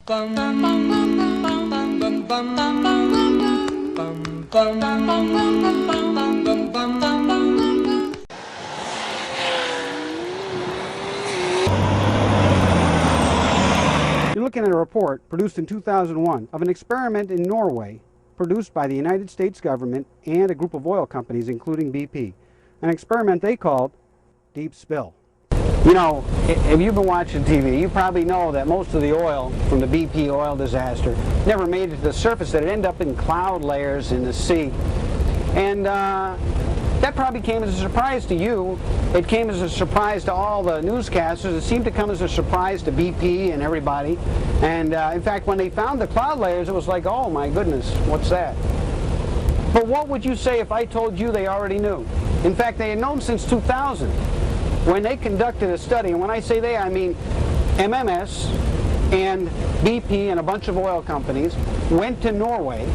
You're looking at a report produced in 2001 of an experiment in Norway produced by the United States government and a group of oil companies, including BP. An experiment they called Deep Spill. You know, if you've been watching TV, you probably know that most of the oil from the BP oil disaster never made it to the surface, that it ended up in cloud layers in the sea. And that probably came as a surprise to you. It came as a surprise to all the newscasters. It seemed to come as a surprise to BP and everybody. And in fact, when they found the cloud layers, it was like, oh my goodness, what's that? But what would you say if I told you they already knew? In fact, they had known since 2000 when they conducted a study. And when I say they, I mean MMS and BP and a bunch of oil companies went to Norway,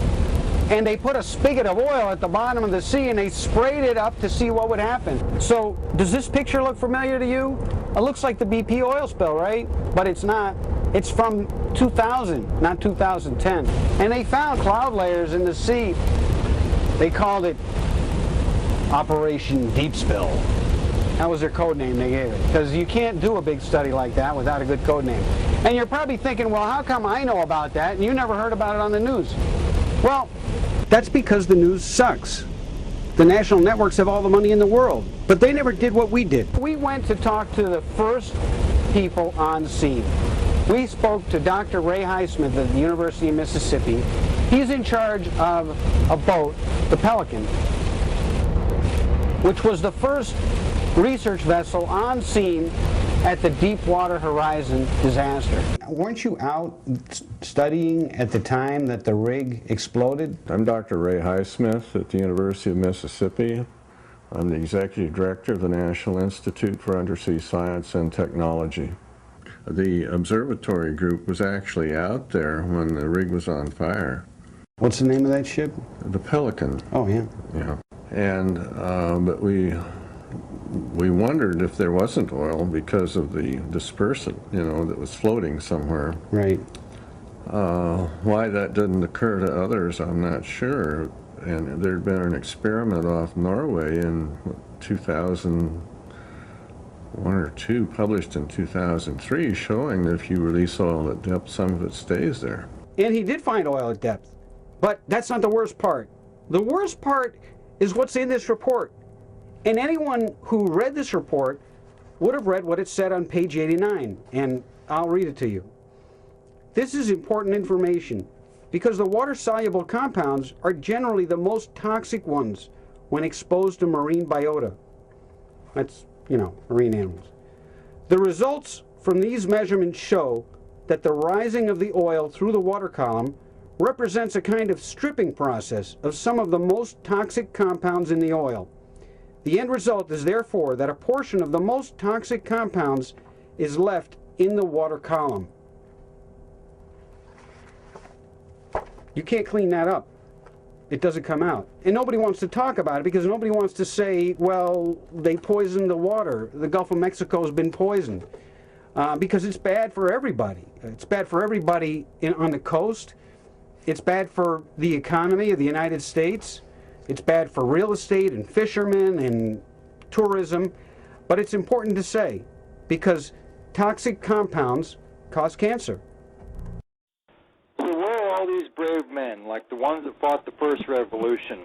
and they put a spigot of oil at the bottom of the sea and they sprayed it up to see what would happen. So does this picture look familiar to you? It looks like the BP oil spill, right? But it's not. It's from 2000, not 2010. And they found cloud layers in the sea. They called it Operation Deep Spill. That was their code name they gave it, because you can't do a big study like that without a good code name. And you're probably thinking, well, how come I know about that and you never heard about it on the news? Well, that's because the news sucks. The national networks have all the money in the world, but they never did what we did. We went to talk to the first people on scene. We spoke to Dr. Ray Highsmith at the University of Mississippi. He's in charge of a boat, the Pelican, which was the first research vessel on scene at the Deepwater Horizon disaster. Weren't you out studying at the time that the rig exploded? I'm Dr. Ray Highsmith at the University of Mississippi. I'm the Executive Director of the National Institute for Undersea Science and Technology. The observatory group was actually out there when the rig was on fire. What's the name of that ship? The Pelican. Oh, yeah. Yeah. And, but we wondered if there wasn't oil because of the dispersant, you know, that was floating somewhere. Right. Why that didn't occur to others, I'm not sure. And there had been an experiment off Norway in 2001 or 2, published in 2003, showing that if you release oil at depth, some of it stays there. And he did find oil at depth. But that's not the worst part. The worst part is what's in this report. And anyone who read this report would have read what it said on page 89, and I'll read it to you. This is important information because the water-soluble compounds are generally the most toxic ones when exposed to marine biota. That's, you know, marine animals. The results from these measurements show that the rising of the oil through the water column represents a kind of stripping process of some of the most toxic compounds in the oil. The end result is therefore that a portion of the most toxic compounds is left in the water column. You can't clean that up. It doesn't come out. And nobody wants to talk about it because nobody wants to say, well, they poisoned the water. The Gulf of Mexico has been poisoned. Because it's bad for everybody. It's bad for everybody on the coast. It's bad for the economy of the United States. It's bad for real estate and fishermen and tourism, but it's important to say because toxic compounds cause cancer. So where are all these brave men, like the ones that fought the first revolution?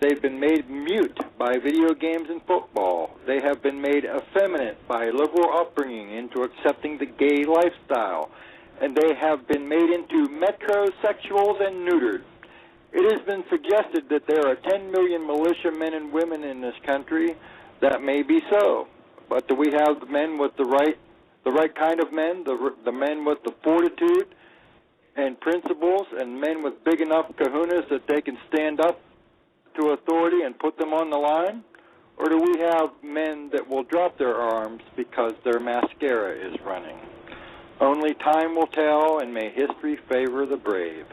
They've been made mute by video games and football. They have been made effeminate by liberal upbringing into accepting the gay lifestyle. And they have been made into metrosexuals and neutered. It has been suggested that there are 10 million militia men and women in this country. That may be so. But do we have the men with the right kind of men, the men with the fortitude and principles, and men with big enough kahunas that they can stand up to authority and put them on the line? Or do we have men that will drop their arms because their mascara is running? Only time will tell, and may history favor the brave.